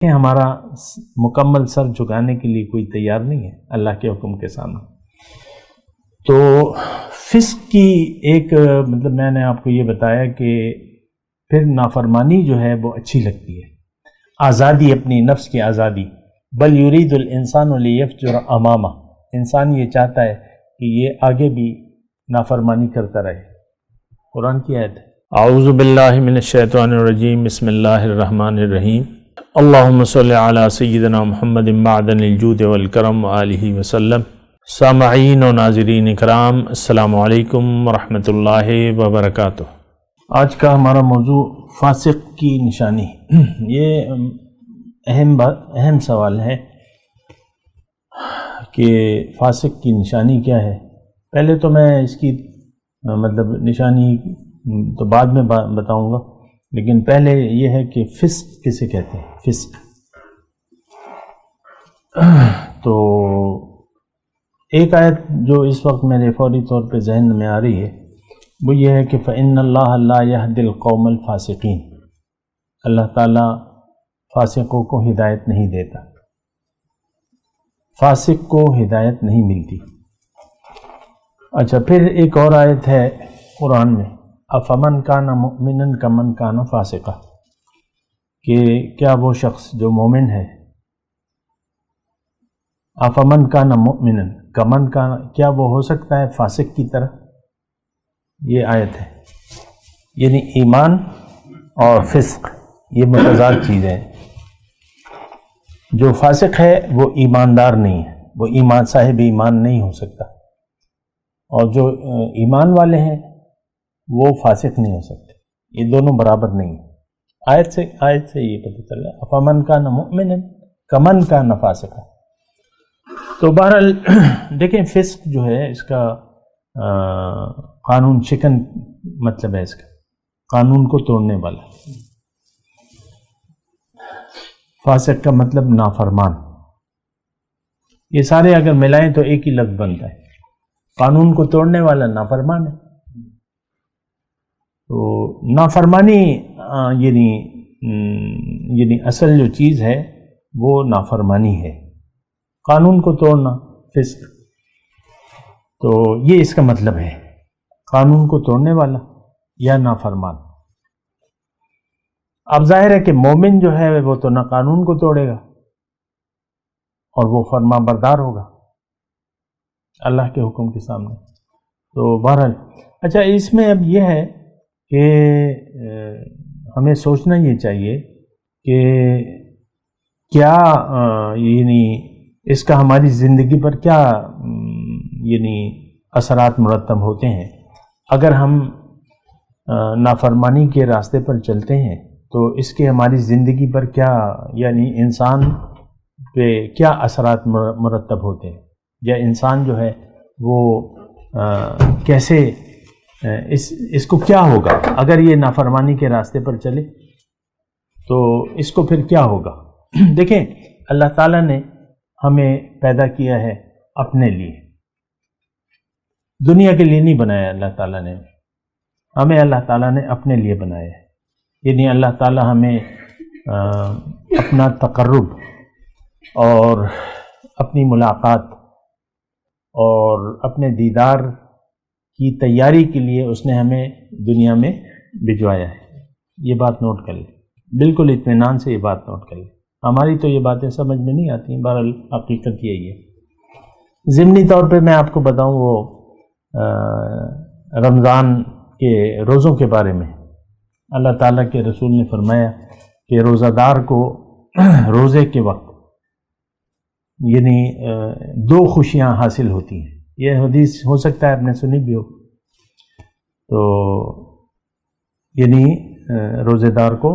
ہمارا مکمل سر جھکانے کے لیے کوئی تیار نہیں ہے اللہ کے حکم کے سامنے۔ تو فسق کی ایک مطلب میں نے آپ کو یہ بتایا کہ پھر نافرمانی جو ہے وہ اچھی لگتی ہے، آزادی، اپنی نفس کی آزادی۔ بل یرید الانسان لیفجر امامہ، انسان یہ چاہتا ہے کہ یہ آگے بھی نافرمانی کرتا رہے۔ قرآن کی آیت ہے۔ اعوذ باللہ من الشیطان الرجیم، بسم اللہ الرحمن الرحیم۔ اللہم صلی علی سیدنا محمد معدن الجود والکرم وآلہ وسلم۔ سامعین و ناظرین اکرام، السلام علیکم ورحمۃ اللہ وبرکاتہ۔ آج کا ہمارا موضوع فاسق کی نشانی۔ یہ اہم سوال ہے کہ فاسق کی نشانی کیا ہے۔ پہلے تو میں اس کی مطلب نشانی تو بعد میں بتاؤں گا، لیکن پہلے یہ ہے کہ فسق کسے کہتے ہیں۔ فسق تو ایک آیت جو اس وقت میرے فوری طور پہ ذہن میں آ رہی ہے وہ یہ ہے کہ فَإِنَّ اللَّهَ لَا يَهْدِي الْقَوْمَ الْفَاسِقِينَ، اللہ تعالیٰ فاسقوں کو ہدایت نہیں دیتا، فاسق کو ہدایت نہیں ملتی۔ اچھا، پھر ایک اور آیت ہے قرآن میں، أَفَمَنْ كَانَ مُؤْمِنًا كَمَنْ كَانَ فَاسِقًا، کہ کیا وہ شخص جو مومن ہے، أَفَمَنْ كَانَ مُؤْمِنًا كَمَنْ كَانَ، کیا وہ ہو سکتا ہے فاسق کی طرح؟ یہ آیت ہے، یعنی ایمان اور فسق یہ متضاد چیزیں ہیں۔ جو فاسق ہے وہ ایماندار نہیں ہے، وہ ایمان صاحب ایمان نہیں ہو سکتا، اور جو ایمان والے ہیں وہ فاسق نہیں ہو سکتے، یہ دونوں برابر نہیں ہیں۔ آیت سے یہ پتہ چلا افمن کان مؤمنا کمن کان فاسقا۔ تو بہرحال دیکھیں، فسق جو ہے اس کا قانون شکن مطلب ہے، اس کا قانون کو توڑنے والا۔ فاسق کا مطلب نافرمان، یہ سارے اگر ملائیں تو ایک ہی لفظ بنتا ہے، قانون کو توڑنے والا نافرمان ہے۔ تو نافرمانی یعنی اصل جو چیز ہے وہ نافرمانی ہے، قانون کو توڑنا فسق۔ تو یہ اس کا مطلب ہے، قانون کو توڑنے والا یا نافرمان۔ اب ظاہر ہے کہ مومن جو ہے وہ تو نہ قانون کو توڑے گا اور وہ فرما بردار ہوگا اللہ کے حکم کے سامنے۔ تو بہرحال اچھا، اس میں اب یہ ہے کہ ہمیں سوچنا یہ چاہیے کہ کیا یعنی اس کا ہماری زندگی پر کیا یعنی اثرات مرتب ہوتے ہیں۔ اگر ہم نافرمانی کے راستے پر چلتے ہیں تو اس کے ہماری زندگی پر کیا یعنی انسان پہ کیا اثرات مرتب ہوتے ہیں، یا انسان جو ہے وہ کیسے اس کو کیا ہوگا اگر یہ نافرمانی کے راستے پر چلے، تو اس کو پھر کیا ہوگا۔ دیکھیں، اللہ تعالیٰ نے ہمیں پیدا کیا ہے اپنے لیے، دنیا کے لیے نہیں بنایا۔ اللہ تعالیٰ نے ہمیں اللہ تعالیٰ نے اپنے لیے بنایا ہے، یعنی اللہ تعالیٰ ہمیں اپنا تقرب اور اپنی ملاقات اور اپنے دیدار کی تیاری کے لیے اس نے ہمیں دنیا میں بھجوایا ہے۔ یہ بات نوٹ کر لیں، بالکل اطمینان سے یہ بات نوٹ کر لیں۔ ہماری تو یہ باتیں سمجھ میں نہیں آتی ہیں، بہرحال حقیقت یہی ہے۔ ضمنی طور پہ میں آپ کو بتاؤں، وہ رمضان کے روزوں کے بارے میں اللہ تعالیٰ کے رسول نے فرمایا کہ روزہ دار کو روزے کے وقت یعنی دو خوشیاں حاصل ہوتی ہیں۔ یہ حدیث ہو سکتا ہے آپ نے سنی بھی ہو۔ تو یعنی روزے دار کو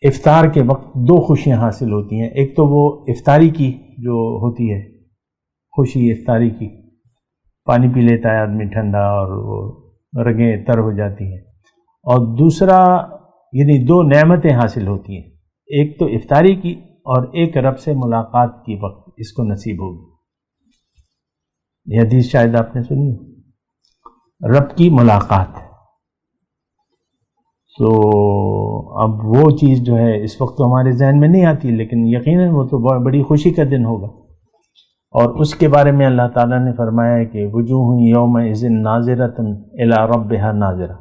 افطار کے وقت دو خوشیاں حاصل ہوتی ہیں۔ ایک تو وہ افطاری کی جو ہوتی ہے خوشی، افطاری کی، پانی پی لیتا ہے آدمی ٹھنڈا اور وہ رگیں تر ہو جاتی ہیں، اور دوسرا یعنی دو نعمتیں حاصل ہوتی ہیں، ایک تو افطاری کی اور ایک رب سے ملاقات کی وقت اس کو نصیب ہوگی۔ یہ حدیث شاید آپ نے سنی، رب کی ملاقات۔ تو اب وہ چیز جو ہے اس وقت تو ہمارے ذہن میں نہیں آتی، لیکن یقیناً وہ تو بڑی خوشی کا دن ہوگا۔ اور اس کے بارے میں اللہ تعالیٰ نے فرمایا ہے کہ وجوہ یومئذ ناظرۃ الی ربھا ناظرہ،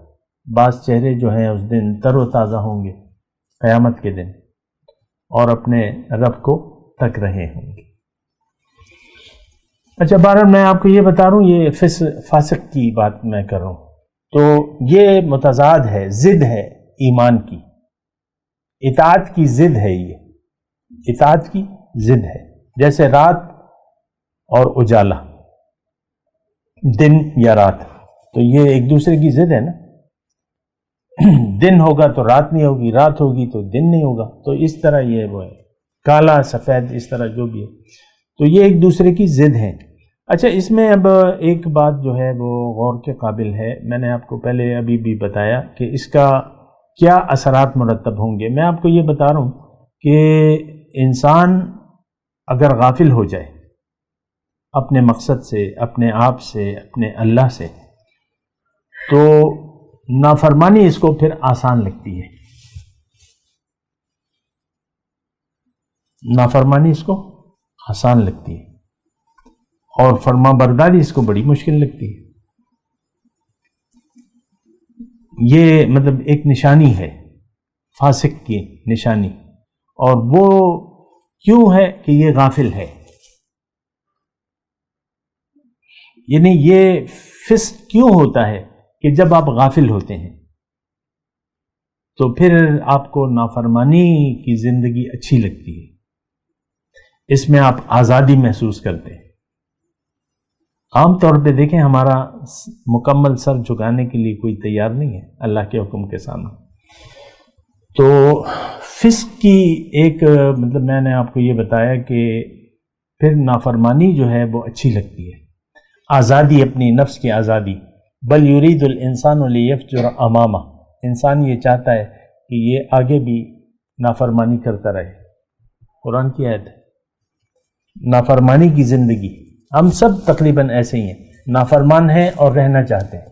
بعض چہرے جو ہیں اس دن تر و تازہ ہوں گے قیامت کے دن، اور اپنے رب کو تک رہے ہوں گے۔ اچھا، بہرحال میں آپ کو یہ بتا رہا ہوں، یہ فاسق کی بات میں کر رہا ہوں، تو یہ متضاد ہے، ضد ہے ایمان کی، اطاعت کی ضد ہے، یہ اطاعت کی ضد ہے۔ جیسے رات اور اجالا، دن یا رات، تو یہ ایک دوسرے کی ضد ہے نا۔ دن ہوگا تو رات نہیں ہوگی، رات ہوگی تو دن نہیں ہوگا، تو اس طرح یہ وہ ہے، کالا سفید، اس طرح جو بھی ہے، تو یہ ایک دوسرے کی ضد ہے۔ اچھا، اس میں اب ایک بات جو ہے وہ غور کے قابل ہے، میں نے آپ کو پہلے ابھی بھی بتایا کہ اس کا کیا اثرات مرتب ہوں گے۔ میں آپ کو یہ بتا رہا ہوں کہ انسان اگر غافل ہو جائے اپنے مقصد سے، اپنے آپ سے، اپنے اللہ سے، تو نافرمانی اس کو پھر آسان لگتی ہے، نافرمانی اس کو آسان لگتی ہے، اور فرما برداری اس کو بڑی مشکل لگتی ہے۔ یہ مطلب ایک نشانی ہے فاسق کی نشانی، اور وہ کیوں ہے کہ یہ غافل ہے، یعنی یہ فسق کیوں ہوتا ہے کہ جب آپ غافل ہوتے ہیں تو پھر آپ کو نافرمانی کی زندگی اچھی لگتی ہے، اس میں آپ آزادی محسوس کرتے ہیں۔ عام طور پہ دیکھیں، ہمارا مکمل سر جھکانے کے لیے کوئی تیار نہیں ہے اللہ کے حکم کے سامنے۔ تو فسق کی ایک مطلب میں نے آپ کو یہ بتایا کہ پھر نافرمانی جو ہے وہ اچھی لگتی ہے، آزادی، اپنی نفس کی آزادی۔ بل یرید الانسان لیفجر امامہ، انسان یہ چاہتا ہے کہ یہ آگے بھی نافرمانی کرتا رہے۔ قرآن کی آیت ہے، نافرمانی کی زندگی۔ ہم سب تقریباً ایسے ہی ہیں، نافرمان ہیں اور رہنا چاہتے ہیں،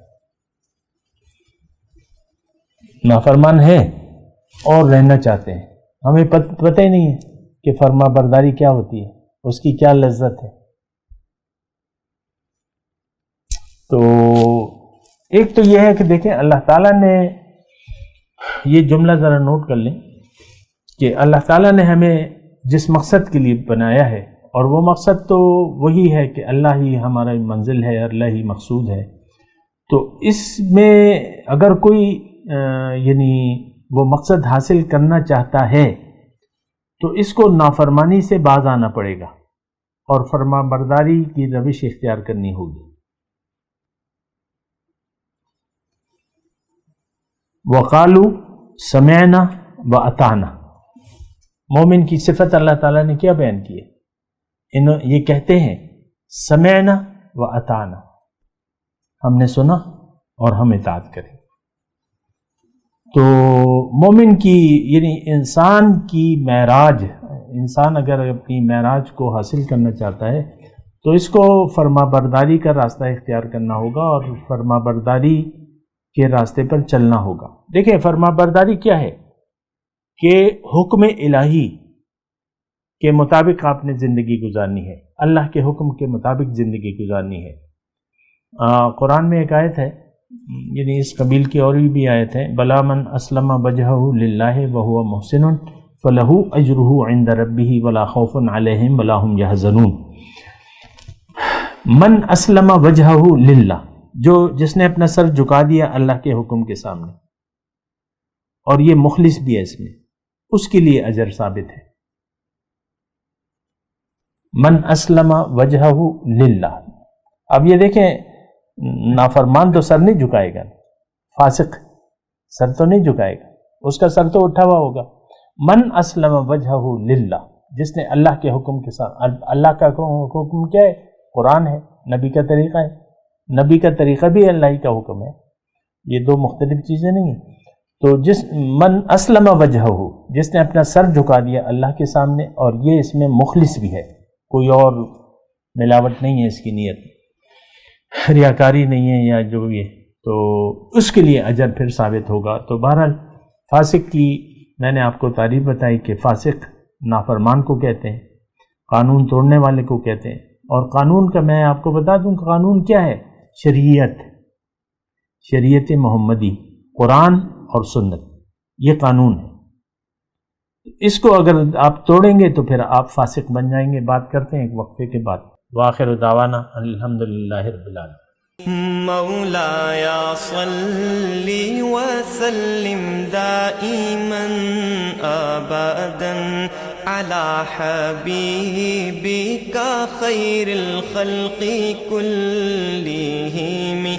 نافرمان ہیں اور رہنا چاہتے ہیں۔ ہمیں پتہ ہی نہیں ہے کہ فرما برداری کیا ہوتی ہے، اس کی کیا لذت ہے۔ تو ایک تو یہ ہے کہ دیکھیں، اللہ تعالیٰ نے یہ جملہ ذرا نوٹ کر لیں کہ اللہ تعالیٰ نے ہمیں جس مقصد کے لیے بنایا ہے، اور وہ مقصد تو وہی ہے کہ اللہ ہی ہمارا منزل ہے، اللہ ہی مقصود ہے، تو اس میں اگر کوئی یعنی وہ مقصد حاصل کرنا چاہتا ہے تو اس کو نافرمانی سے باز آنا پڑے گا اور فرما برداری کی روش اختیار کرنی ہوگی۔ وقالوا سمعنا واطعنا، مومن کی صفت اللہ تعالیٰ نے کیا بیان کی ہے؟ یہ کہتے ہیں سمعنا واطعنا، ہم نے سنا اور ہم اطاعت کریں۔ تو مومن کی یعنی انسان کی معراج، انسان اگر اپنی معراج کو حاصل کرنا چاہتا ہے تو اس کو فرما برداری کا راستہ اختیار کرنا ہوگا اور فرما برداری کے راستے پر چلنا ہوگا۔ دیکھیں، فرما برداری کیا ہے کہ حکم الہی کے مطابق آپ نے زندگی گزارنی ہے، اللہ کے حکم کے مطابق زندگی گزارنی ہے۔ قرآن میں ایک آیت ہے، یعنی اس قبیل کی اور بھی آیت ہے، بلا من اسلم وجہہ للہ وہو محسن فلہ اجرہ عند ربہ ولا خوف علیہم ولا ہم یحزنون۔ من اسلم وجہہ للہ، جس نے اپنا سر جھکا دیا اللہ کے حکم کے سامنے، اور یہ مخلص بھی ہے، اس میں اس کے لیے اجر ثابت ہے۔ من اسلم وجہہ للہ، اب یہ دیکھیں، نافرمان تو سر نہیں جھکائے گا، فاسق سر تو نہیں جھکائے گا، اس کا سر تو اٹھا ہوا ہوگا۔ من اسلم وجہہ للہ، جس نے اللہ کے حکم کے ساتھ، اللہ کا حکم کیا ہے؟ قرآن ہے، نبی کا طریقہ ہے، نبی کا طریقہ بھی اللہ کا حکم ہے، یہ دو مختلف چیزیں نہیں ہیں۔ تو جس من اسلم وجہہ، جس نے اپنا سر جھکا دیا اللہ کے سامنے، اور یہ اس میں مخلص بھی ہے، کوئی اور ملاوٹ نہیں ہے اس کی نیت، ریاکاری نہیں ہے یا جو بھی ہے، تو اس کے لیے اجر پھر ثابت ہوگا۔ تو بہرحال فاسق کی میں نے آپ کو تعریف بتائی کہ فاسق نافرمان کو کہتے ہیں، قانون توڑنے والے کو کہتے ہیں۔ اور قانون کا میں آپ کو بتا دوں کہ قانون کیا ہے؟ شریعت محمدی، قرآن اور سنت، یہ قانون ہے۔ اس کو اگر آپ توڑیں گے تو پھر آپ فاسق بن جائیں گے۔ بات کرتے ہیں ایک وقفے کے بعد۔ وآخر دعوانا الحمدللہ رب العالمین۔ مولاي صل وسلم دائما ابدا على حبيبك خير الخلق كلهم